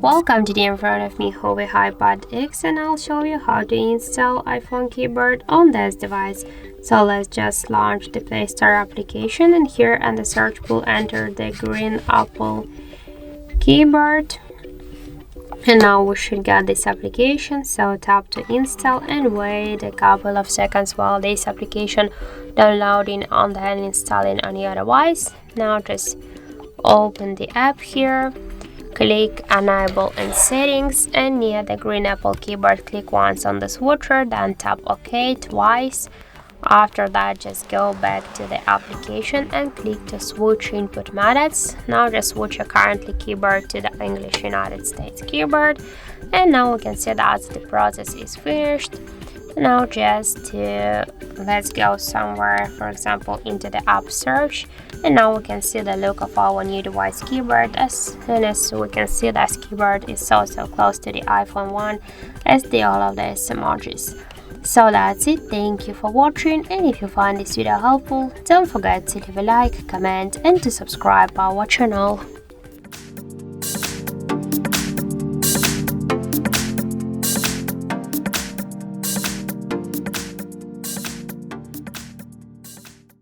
Welcome, today in front of me CHUWI HiPad X, and I'll show you how to install iPhone keyboard on this device. So let's just launch the Play Store application, and here in the search we'll enter the green Apple keyboard. And now we should get this application, so tap to install and wait a couple of seconds while this application downloading and then installing on your device. Now just open the app here. Click Enable in Settings, and near the green Apple keyboard click once on the switcher, then tap OK twice. After that, just go back to the application and click to switch input methods. Now just switch your currently keyboard to the English United States keyboard, and now we can see that the process is finished. Now let's go somewhere, for example into the app search, and now we can see the look of our new device keyboard. As soon as we can see this keyboard is so close to the iPhone 1 as all of these emojis. So that's it, thank you for watching, and if you find this video helpful, don't forget to leave a like, comment and to subscribe our channel.